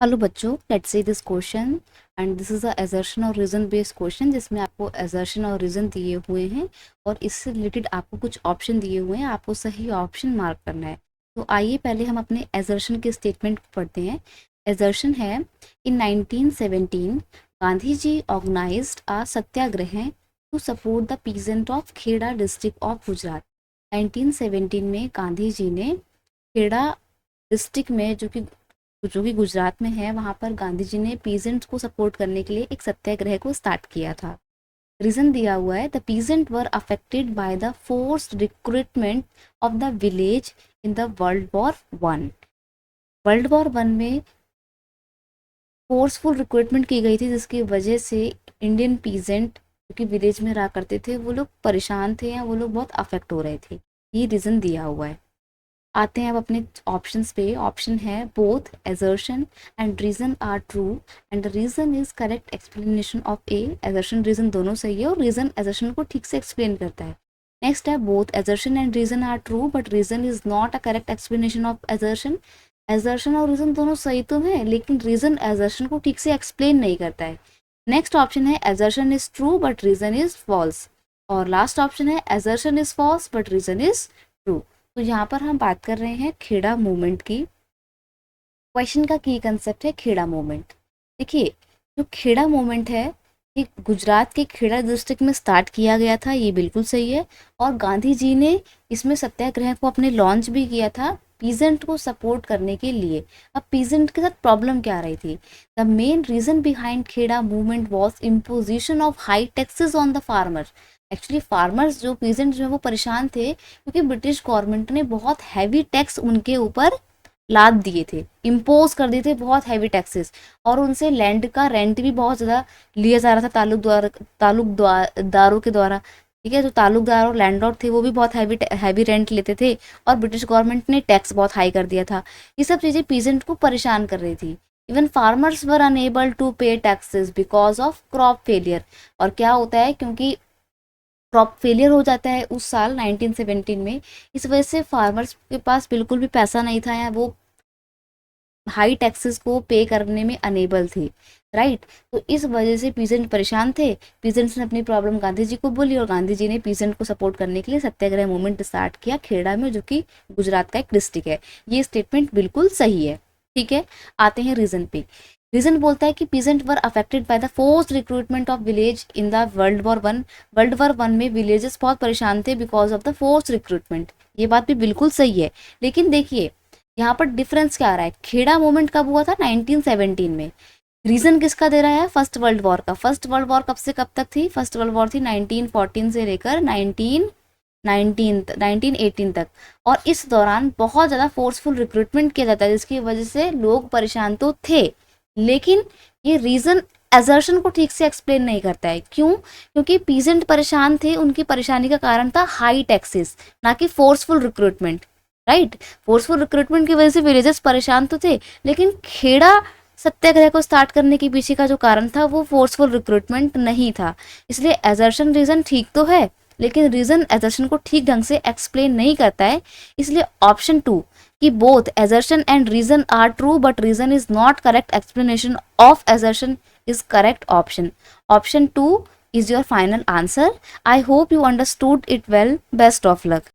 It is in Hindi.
हेलो बच्चों, let's see this question and this is a assertion और रीजन बेस्ड क्वेश्चन जिसमें आपको assertion और रीजन दिए हुए हैं और इससे रिलेटेड आपको कुछ ऑप्शन दिए हुए हैं, आपको सही ऑप्शन मार्क करना है। तो आइए पहले हम अपने assertion के स्टेटमेंट को पढ़ते हैं। assertion है in 1917 Gandhi ji organized a satyagraha to support the peasant of Kheda district of Gujarat. 1917 में गांधी जी ने खेड़ा डिस्ट्रिक्ट में जो कि गुजरात में है, वहां पर गांधी जी ने पीजेंट्स को सपोर्ट करने के लिए एक सत्याग्रह को स्टार्ट किया था। रीजन दिया हुआ है, the peasant were affected by the forced recruitment of the village in the world war 1। World war 1 में फोर्सफुल रिक्रूटमेंट की गई थी जिसकी वजह से इंडियन पीजेंट जो कि विलेज में रहा करते थे वो लोग परेशान थे या वो लोग बहुत अफेक्ट हो रहे थे। ये रीजन दिया हुआ है। आते हैं अब अपने ऑप्शंस पे। ऑप्शन है both assertion and reason are true and the reason is correct explanation of A. assertion reason दोनों सही है और रीजन assertion को ठीक से एक्सप्लेन करता है। नेक्स्ट है both assertion and reason are true but reason is not a correct explanation of assertion। assertion और रीजन दोनों सही तो है लेकिन रीजन assertion को ठीक से एक्सप्लेन नहीं करता है। नेक्स्ट ऑप्शन है assertion is true but reason is false. और लास्ट ऑप्शन है assertion is false but reason is true. तो यहाँ पर हम बात कर रहे हैं खेड़ा मूवमेंट की। क्वेश्चन का की कंसेप्ट है खेड़ा मूवमेंट। देखिए, जो खेड़ा मूवमेंट है ये गुजरात के खेड़ा डिस्ट्रिक्ट में स्टार्ट किया गया था, ये बिल्कुल सही है। और गांधी जी ने इसमें सत्याग्रह को अपने लॉन्च भी किया था पीजेंट को सपोर्ट करने के लिए। अब पीजेंट के साथ प्रॉब्लम क्या आ रही थी? The main reason behind Kheda movement was imposition of high taxes on the farmer. Actually farmers जो पीजेंट जो है वो परेशान थे क्योंकि ब्रिटिश गवर्नमेंट ने बहुत हैवी टैक्स उनके ऊपर लाद दिए थे, इम्पोज कर दिए थे बहुत हैवी टैक्सेस। और उनसे लैंड का रेंट भी बहुत ज़्यादा लिया जा रहा था ताल्लुकदारों के द्वारा। ठीक है, जो ताल्लुकदार और लैंडलॉर्ड थे वो भी बहुत हैवी रेंट लेते थे और ब्रिटिश गवर्नमेंट ने टैक्स बहुत हाई कर दिया था। ये सब चीज़ें पीजेंट को परेशान कर रही थी। Even farmers were unable to pay taxes because of crop failure. और क्या होता है, क्योंकि क्रॉप फेलियर हो जाता है उस साल 1917 में, इस वजह से फार्मर्स के पास बिल्कुल भी पैसा नहीं था या वो हाई टैक्सेस को पे करने में अनेबल थे। राइट, तो इस वजह से पीजेंट परेशान थे। पीजेंट्स ने अपनी प्रॉब्लम गांधी जी को बोली और गांधी जी ने पीजेंट को सपोर्ट करने के लिए सत्याग्रह मूवमेंट स्टार्ट किया खेड़ा में, जो कि गुजरात का एक डिस्ट्रिक्ट है। ये स्टेटमेंट बिल्कुल सही है। ठीक है, आते हैं रीजन पे। रीजन बोलता है कि peasant were affected by the forced recruitment of village in the world war 1। World war 1 में विलेजेस बहुत परेशान थे because of the forced recruitment. ये बात भी बिल्कुल सही है, लेकिन देखिए यहाँ पर डिफरेंस क्या आ रहा है। खेड़ा मूवमेंट कब हुआ था? 1917 में। रीजन किसका दे रहा है? फर्स्ट वर्ल्ड वॉर का। फर्स्ट वर्ल्ड वॉर कब से कब तक थी? फर्स्ट वर्ल्ड वॉर थी 1914 से लेकर 1918 तक। और इस दौरान बहुत ज़्यादा फोर्सफुल रिक्रूटमेंट किया जाता है जिसकी वजह से लोग परेशान तो थे, लेकिन ये रीजन assertion को ठीक से एक्सप्लेन नहीं करता है। क्यों? क्योंकि पीजेंट परेशान थे, उनकी परेशानी का कारण था हाई टैक्सेस, ना कि forceful recruitment. Right, forceful recruitment की वजह से विलेजेस परेशान तो थे, लेकिन खेड़ा सत्याग्रह को स्टार्ट करने के पीछे का जो कारण था वो फोर्सफुल रिक्रूटमेंट नहीं था। इसलिए assertion रीजन ठीक तो है लेकिन रीजन assertion को ठीक ढंग से एक्सप्लेन नहीं करता है। इसलिए ऑप्शन 2 कि both assertion and reason are true but reason is not correct explanation of assertion is correct option. Option 2 is your final answer. I hope you understood it well. Best of luck.